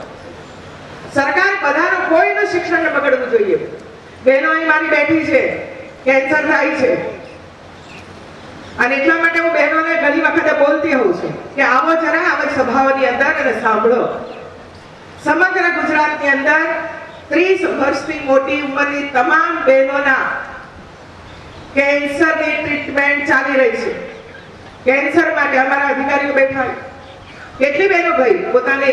સરકાર બધાનું કોઈનું શિક્ષણ બગડવું જોઈએ. બહેનો અહીં મારી બેઠી છે, કેન્સર થાય છે, અને એટલા માટે હું બહેનોને ઘણી વખતે બોલતી હોઉં છું કે આવો જરા આવી સભાઓની અંદર અને સાંભળો. સમગ્ર ગુજરાતની અંદર 30 વર્ષથી મોટી ઉંમરની તમામ બહેનોના કેન્સરની ટ્રીટમેન્ટ ચાલી રહી છે. કેન્સર માટે અમારા અધિકારીઓ બેઠા. કેટલી બહેનો ભાઈ પોતાને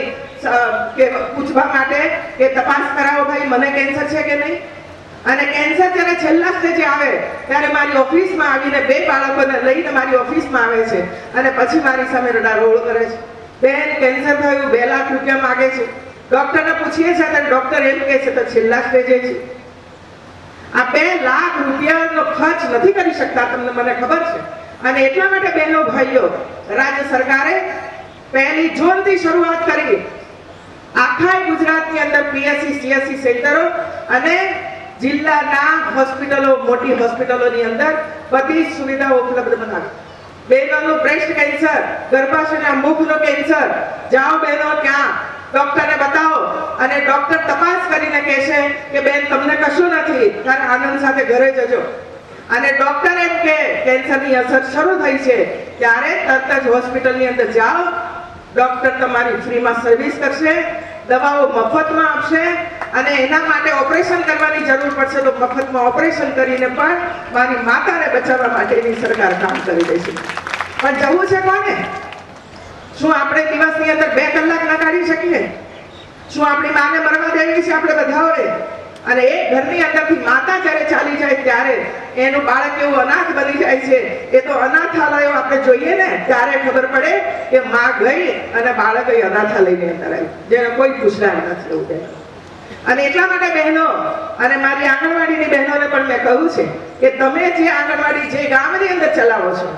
પૂછવા માટે કે તપાસ કરાવો ભાઈ મને કેન્સર છે કે નહીં. અને કેન્સર જ્યારે છેલ્લા સ્ટેજે આવે ત્યારે મારી ઓફિસમાં આવીને 2 બાળકોને લઈને મારી ઓફિસમાં આવે છે અને પછી મારી સામે રડારોળ કરે છે. બેન કેન્સર થયું, 2 લાખ રૂપિયા માંગે છે. ડોક્ટરને પૂછીએ છીએ ત્યારે ડોક્ટર એમ કહે છે તો છેલ્લા સ્ટેજે છે. આ 2 લાખ રૂપિયાનો ખર્ચ નથી કરી શકતા, તમને મને ખબર છે. અને એટલા માટે બહેનો ભાઈઓ, રાજ્ય સરકારે 1 જૂન થી શરૂઆત કરી. આખા ગુજરાતની અંદર પીએસસી સીએસસી સેન્ટરો અને જિલ્લાના હોસ્પિટલો, મોટી હોસ્પિટલોની અંદર બધી સુવિધાઓ ઉપલબ્ધ બનાવી. બહેનોનું બ્રેસ્ટ કેન્સર, ગર્ભાશયના મુખનો કેન્સર, જાઓ બહેનો ત્યાં ડોક્ટરને બતાવો અને ડોક્ટર તપાસ કરીને કહેશે કે બેન તમને કશું નથી, તારે આનંદ સાથે ઘરે જજો. અને ડોક્ટર એમ કે કેન્સરની અસર શરૂ થઈ છે ત્યારે તરત જ હોસ્પિટલની અંદર જાઓ. ડોક્ટર તમારી ફ્રીમાં સર્વિસ કરશે, દવાઓ મફતમાં આપશે અને એના માટે ઓપરેશન કરવાની જરૂર પડશે તો મફતમાં ઓપરેશન કરીને પણ મારી માતાને બચાવવા માટેની સરકાર કામ કરી રહી છે. પણ જવું છે કોને? શું આપણે દિવસની અંદર 2 કલાક ના કાઢી શકીએ? શું આપણી માને મરવા દેવી છે આપણે બધાઓએ? અને એ ઘરની અંદરથી માતા જ્યારે ચાલી જાય ત્યારે એનું બાળક એવું અનાથ બની જાય છે. એ તો અનાથાલયો આપણે જોઈએ ને ત્યારે ખબર પડે કે માં ગઈ અને બાળક એ અનાથાલયની અંદર આવ્યું, જેને કોઈ પૂછનાર નથી એવું. અને એટલા માટે બહેનો અને મારી આંગણવાડીની બહેનોને પણ મેં કહ્યું છે કે તમે જે આંગણવાડી જે ગામની અંદર ચલાવો છો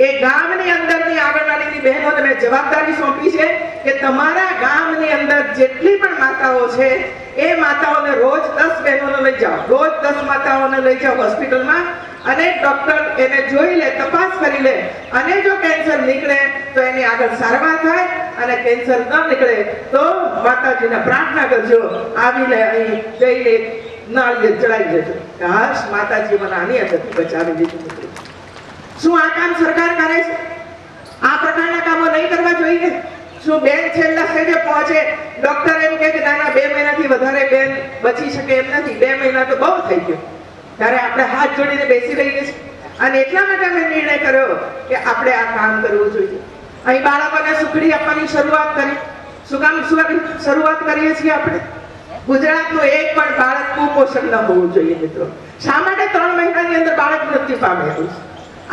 એ ગામની અંદરની આંગણવાડીની બહેનોને મેં જવાબદારી સોંપી છે કે તમારા ગામની અંદર જેટલી પણ માતાઓ છે એ માતાઓને રોજ 10 બહેનોને લઈ જાઓ, રોજ 10 માતાઓને લઈ જાઓ હોસ્પિટલમાં અને ડોક્ટર એને જોઈ લે, તપાસ કરી લે અને જો કેન્સર નીકળે તો એની આગળ સારવાર થાય અને કેન્સર ન નીકળે તો માતાજીને પ્રાર્થના કરજો, આવીને અહીં જઈને નાળિયેર ચડાવી દેજો, કાશ માતાજી મને આની અંદરથી બચાવી દીધું. શું આ કામ સરકાર કરે છે? આ પ્રકારના કામો નહીં કરવા જોઈએ? શું બેન છેલ્લા સ્ટેજે પહોંચે, ડોક્ટર એમ કહે કે નાના 2 મહિનાથી વધારે બેન બચી શકે એમ નથી, 2 મહિના તો બહુ થઈ ગયું, ત્યારે આપણે હાથ જોડીને બેસી રહીએ છીએ. અને એટલા માટે અમે નિર્ણય કર્યો કે આપણે આ કામ કરવું જોઈએ. અહીં બાળકોને સુખડી આપવાની શરૂઆત કરી. શું કામ શરૂઆત કરીએ છીએ આપણે? ગુજરાતનું એક પણ બાળક કુપોષણ ન હોવું જોઈએ મિત્રો. શા માટે 3 મહિનાની અંદર બાળક મૃત્યુ પામે?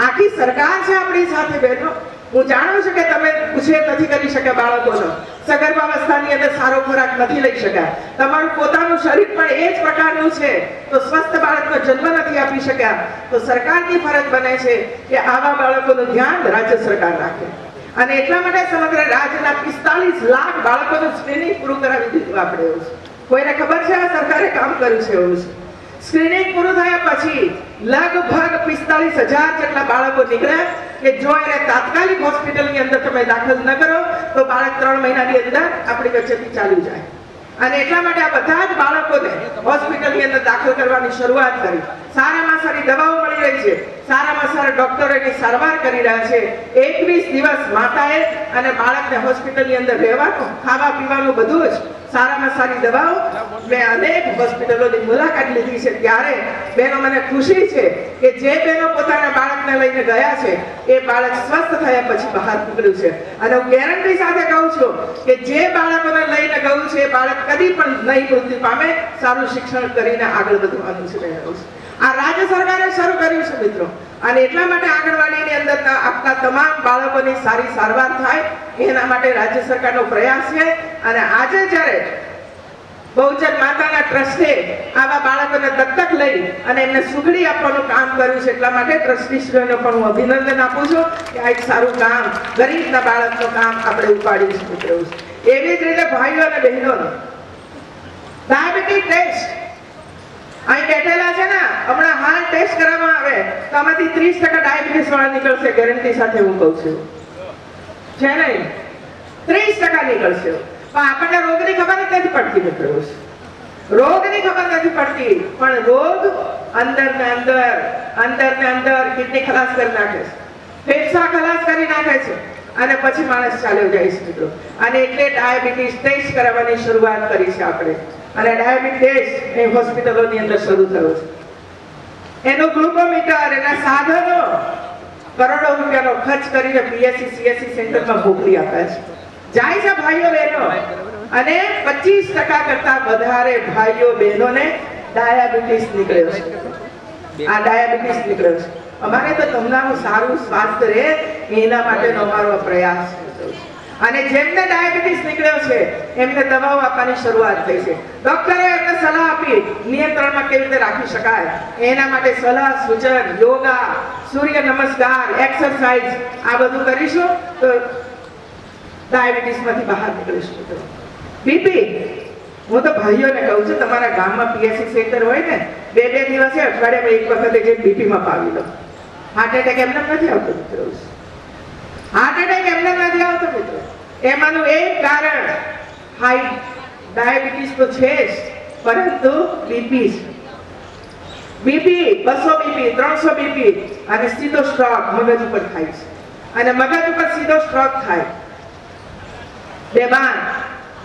આખી સરકાર છે આપણી સાથે બહેનો. હું જાણું છું કે તમે ઉછેર નથી કરી શક્યા બાળકોનો, સગર્ભાવસ્થાની અંદર સારો ખોરાક નથી લઈ શક્યા, તમારું પોતાનું શરીર પણ એ જ પ્રકારનું છે તો સ્વસ્થ બાળકનો જન્મ નથી આપી શક્યા, તો સરકારની ફરજ બને છે કે આવા બાળકોનું ધ્યાન રાજ્ય સરકાર રાખે. અને એટલા માટે સમગ્ર રાજ્યના 45 લાખ બાળકોનું સ્ક્રીનિંગ પૂરું કરાવી દીધું આપણે. એવું છે, કોઈને ખબર છે આ સરકારે કામ કર્યું છે? એવું છે, સ્ક્રીનિંગ પૂરું થયા પછી લગભગ 45,000 જેટલા બાળકો નીકળ્યા કે જો એને તાત્કાલિક હોસ્પિટલની અંદર તમે દાખલ ન કરો તો બાળક 3 મહિનાની અંદર આપણી વચ્ચેથી ચાલ્યું જાય. અને એટલા માટે આ બધા જ બાળકોને હોસ્પિટલની અંદર દાખલ કરવાની શરૂઆત કરી. સારામાં સારી દવાઓ મળી રહી છે, સારામાં સારા ડોક્ટરો એની સારવાર કરી રહ્યા છે. 21 દિવસ માતાએ અને બાળકને હોસ્પિટલની અંદર રહેવાનું, ખાવા પીવાનું બધું જ સારામાં સારી દવાઓ. મેં અનેક હોસ્પિટલોની મુલાકાત લીધી છે, ત્યારે બહેનો મને ખુશી છે કે જે બહેનો પોતાના બાળકને લઈને ગયા છે એ બાળક સ્વસ્થ થયા પછી બહાર નીકળ્યું છે. અને હું ગેરંટી સાથે કહું છું કે જે બાળકોને લઈને ગયું છે એ બાળક કદી પણ નહીં મૃત્યુ પામે, સારું શિક્ષણ કરીને આગળ વધવાનું છે. આ રાજ્ય સરકારે શરૂ કર્યું છે મિત્રો. અને એટલા માટે આંગણવાડીની અંદર આપતા તમામ બાળકોની સારી સારવાર થાય એના માટે રાજ્ય સરકારનો પ્રયાસ છે. અને આજે જ્યારે બહુચર માતાના ટ્રસ્ટે આવા બાળકોને દત્તક લઈ અને એમને સુખડી આપવાનું કામ કર્યું છે, એટલા માટે ટ્રસ્ટીશ્રીઓને પણ હું અભિનંદન આપું છું કે આ એક સારું કામ, ગરીબના બાળકનું કામ આપણે ઉપાડી શકીએ. એવી જ રીતે ભાઈઓ અને બહેનોનો ડાયાબિટીસ ટેસ્ટ અહીં બેઠેલા છે ને, હમણાં હાલ ટેસ્ટ કરવામાં આવે તો આમાંથી 30% ડાયાબિટીસ વાળા નીકળશે, ગેરંટી સાથે હું કહું છું. છે નહીં? 30% નીકળશે. પણ આપણને રોગની ખબર જ નથી પડતી મિત્રો. રોગની ખબર નથી પડતી, પણ રોગ અંદર ને અંદર કિડની ખલાસ કરી નાખે છે, ફેફસા ખલાસ કરી નાખે છે અને પછી માણસ ચાલ્યો જાય છે મિત્રો. અને એટલે ડાયાબિટીસ ટેસ્ટ કરાવવાની શરૂઆત કરી છે આપણે. અને ડાયાબિટીસ એ હોસ્પિટલોની અંદર શરૂ થયો છે. એનું ગ્લુકોમીટર, એના સાધનો કરોડો રૂપિયાનો ખર્ચ કરીને પીએસસી સીએસસી સેન્ટરમાં મોકલી આપ્યા છે. જાય છે ભાઈઓ બહેનો, અને 25% કરતા વધારે ભાઈઓ બહેનોને ડાયાબિટીસ નીકળ્યો છે. આ ડાયાબિટીસ નીકળ્યો છે. અમારે તો તમારું સારું સ્વાસ્થ્ય રહે એના માટેનો અમારો પ્રયાસ છે. અને જેમને ડાયાબિટીસ નીકળ્યો છે એમને દવાઓ આપવાની શરૂઆત થઈ છે. ડોક્ટરે એમને સલાહ આપી નિયંત્રણમાં કેવી રીતે રાખી શકાય એના માટે સલાહ સૂચન, યોગા, સૂર્ય નમસ્કાર, એક્સરસાઇઝ આ બધું કરીશું તો ડાયાબિટીસમાંથી બહાર નીકળીશું. બીપી, હું તો ભાઈઓને કહું છું, તમારા ગામમાં પીએસસી સેન્ટર હોય ને, 2-2 દિવસે અઠવાડિયામાં એક વખતે જે બીપીમાં પાવી લો. હાર્ટ એટેક એમને નથી આવતો મિત્રો. હાર્ટ એટેક એમને નથી આવતો મિત્રો. એમાંનું એક કારણ હાઈ ડાયાબિટીસ તો છે જ, પરંતુ બીપી છે. બીપી 200 બીપી 300 બીપી અને સીધો સ્ટ્રોક મગજ ઉપર થાય છે. અને મગજ ઉપર સીધો સ્ટ્રોક થાય, બેભાન,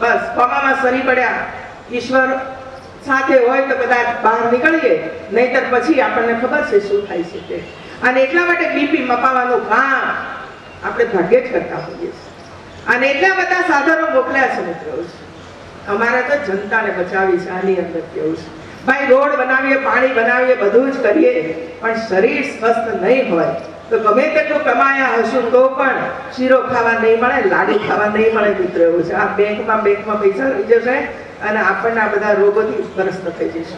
બસ કોમામાં સરી પડ્યા. ઈશ્વર સાથે હોય તો કદાચ બહાર નીકળીએ, નહીતર પછી આપણને ખબર છે શું થાય છે તે. અને એટલા માટે બીપી મપાવવાનું કામ આપણે ભાગ્યે જ કરતા હોઈએ છીએ. અને એટલા બધા સાધનો મોકલ્યા છે મિત્રો. અમારે તો જનતાને બચાવી છે. આની અંદર કેવું છે ભાઈ, રોડ બનાવીએ, પાણી બનાવીએ, બધું જ કરીએ, પણ શરીર સ્વસ્થ નહીં હોય તો ગમે તેટલું કમાયા હશું તો પણ શીરો ખાવા નહીં મળે, લાડુ ખાવા નહીં મળે મિત્રો. એવું છે. આ બેંકમાં પૈસા રહી જશે અને આપણને આ બધા રોગોથી ગ્રસ્ત થઈ જશે.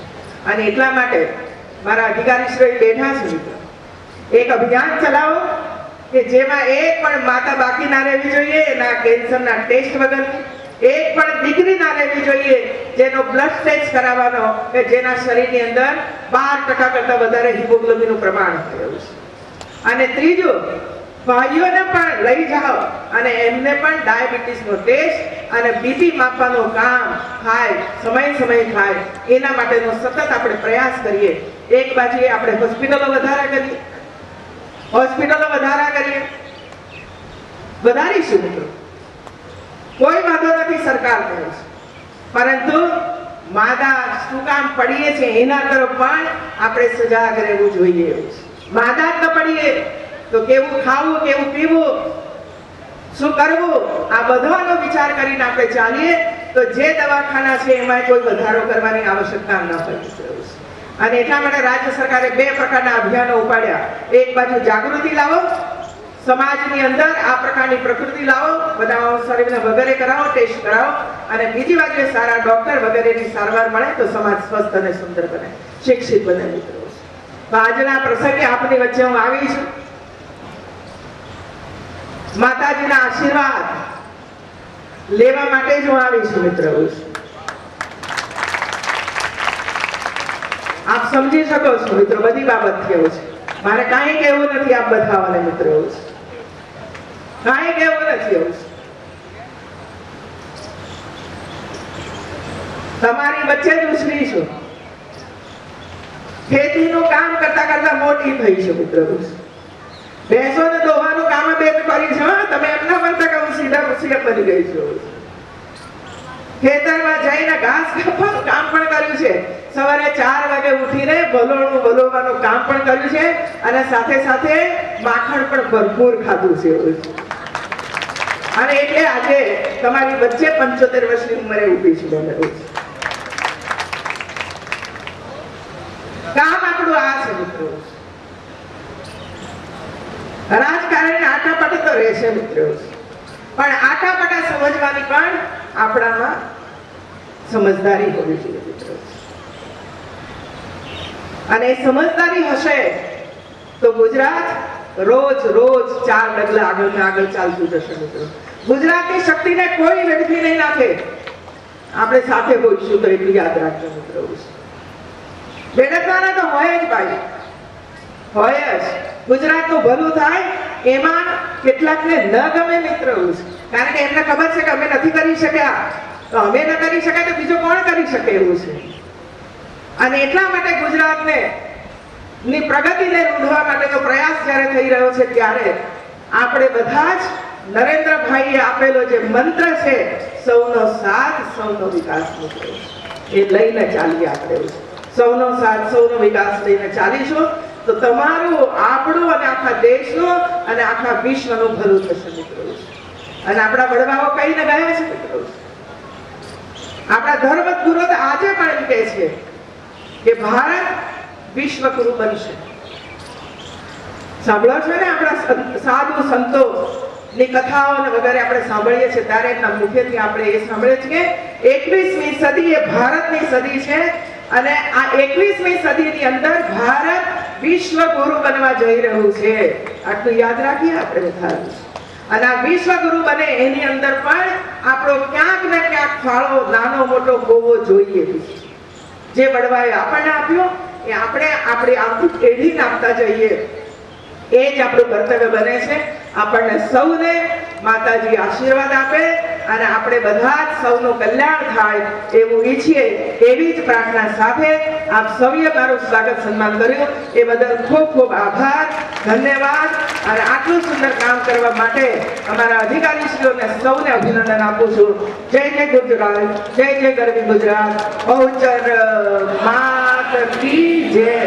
અને એટલા માટે મારા અધિકારીશ્રીઓ બેઠા છે મિત્રો, એક અભિયાન ચલાવો કે જેમાં એક પણ માતા બાકી ના રહેવી જોઈએ. એના કેન્સરના ટેસ્ટ વગર એક પણ દીકરી ના રહેવી જોઈએ જેનો બ્લડ ટેસ્ટ કરાવવાનો કે જેના શરીરની અંદર 12% કરતા વધારે હિમોગ્લોબિનનું પ્રમાણ થયું છે. અને ત્રીજું, ભાઈઓને પણ લઈ જાઓ અને એમને પણ ડાયાબિટીસનો ટેસ્ટ અને બીપી માપવાનું કામ થાય, સમય થાય, એના માટેનો સતત આપણે પ્રયાસ કરીએ. એક બાજુએ આપણે હોસ્પિટલો વધારા કરીએ, વધારીશું મિત્રો, કોઈ વાંધો નથી, સરકાર કરે છે, પરંતુ માદા શું કામ પડીએ છે એના તરફ પણ આપણે સજાગ રહેવું જોઈએ. માદા ન પડીએ તો કેવું ખાવું, કેવું પીવું, શું કરવું, આ બધાનો વિચાર કરીને આપણે ચાલીએ તો જે દવાખાના છે એમાં કોઈ વધારો કરવાની આવશ્યકતા ન પડી. અને એટલા માટે રાજ્ય સરકારે 2 પ્રકારના અભિયાનો ઉપાડ્યા. એક બાજુ જાગૃતિ લાવો, સમાજની અંદર આ પ્રકારની પ્રકૃતિ લાવો, બધા શરીરને વગેરે કરાવો, ટેસ્ટ કરાવો, અને બીજી બાજુ સારા ડોક્ટર વગેરેની સારવાર મળે તો સમાજ સ્વસ્થ અને સુંદર બને, શિક્ષિત બને. મિત્રો, તો આજના પ્રસંગે આપની વચ્ચે હું આવી છું. માતાજીના આશીર્વાદ લેવા માટે જ હું આવી છું. મિત્રો, આપ સમજી શકો છો મિત્રો, બધી બાબત કેવું છે. મારે કાંઈ કહેવું નથી આપ બધાને. મિત્રો, કાંઈ કહેવું નથી. તમારી વચ્ચે જ ઉછરી છું. ખેતીનું કામ કરતા કરતા મોટી થઈ છે. મિત્રો, ભેંસોને દોવાનું કામ બેન કરી છે. તમે એમના બનતા કે હું સીધા બની ગઈ છું. ખેતરમાં જઈને ઘાસ કાપવાનું કામ પણ કર્યું છે. સવારે 4 વાગે ઉઠીને વલોવાનું કામ પણ કર્યું છે, અને સાથે સાથે માખણ પણ ભરપૂર ખાધું છે. અને એટલે આજે તમારી વચ્ચે 75 વર્ષની ઉંમરે ઊભી છું. કામ આપણું આ છે. મિત્રો, રાજકારણ આટાપાટા તો રહેશે મિત્રો, પણ આટાપાટા સમજવાની પણ આપણામાં સમજદારી હોવી જોઈએ. મિત્રો, અને સમજદારી હશે તો ગુજરાત રોજ 4 ડગલા આગળ ચાલતું જશે. મિત્રો, ગુજરાતની શક્તિને કોઈ વેડફી નહીં નાખે. આપણે સાથે હોઈશું તો એટલું યાદ રાખજો. મિત્રો, વેડફવાના તો હોય જ ભાઈ, હોય જ. ગુજરાતનું ભલું થાય એમાં કેટલાકને ન ગમે. મિત્રો, કારણ કે એમને ખબર છે કે અમે નથી કરી શક્યા, તો અમે ન કરી શક્યા તો બીજો કોણ કરી શકે એવું છે. અને એટલા માટે ગુજરાતને ની પ્રગતિને રૂંધવા માટેનો પ્રયાસ જ્યારે થઈ રહ્યો છે ત્યારે આપણે બધા જ નરેન્દ્રભાઈએ આપેલો જે મંત્ર છે, સૌનો સાથ સૌનો વિકાસ, મિત્રો, એ લઈને ચાલીએ. આપણે સૌનો સાથ સૌનો વિકાસ લઈને ચાલીશું તો તમારું, આપણું અને આખા દેશનું અને આખા વિશ્વનું ભલું થશે. મિત્રો, અને આપણા વડવાઓ કહીને ગયા છે. મિત્રો, આપણા ધર્મગુરુ આજે પણ એમ કહે છે કે ભારત વિશ્વગુરુ બનશે. સાંભળો છો ને, આપણા સાધુ સંતો ની કથાઓ વગેરે આપણે સાંભળીએ છીએ ત્યારે એમના મુખેથી આપણે એ સાંભળીએ છીએ કે 21મી સદી એ ભારતની સદી છે, અને આ 21મી સદીની અંદર ભારત વિશ્વગુરુ બનવા જઈ રહ્યું છે. આટલું યાદ રાખીએ આપણે બધા. અને આ વિશ્વગુરુ બને એની અંદર પણ આપણો ક્યાંક ને ક્યાંક ફાળો નાનો મોટો હોવો જોઈએ. જે વડવાએ આપણને આપ્યો એ આપણે આપણી આવતી પેઢીને આપતા જઈએ, એ જ આપણું કર્તવ્ય બને છે. આપણને સૌને માતાજી આશીર્વાદ આપે અને આપણે બધા જ સૌનું કલ્યાણ થાય એવું ઈચ્છીએ. એવી જ પ્રાર્થના સાથે આપ સૌએ મારું સ્વાગત સન્માન કર્યું એ બદલ ખૂબ ખૂબ આભાર, ધન્યવાદ. અને આટલું સુંદર કામ કરવા માટે અમારા અધિકારીશ્રીઓને સૌને અભિનંદન આપું છું. જય જય ગુજરાત, જય જય ગરવી ગુજરાત, બહુચર માત કી જય.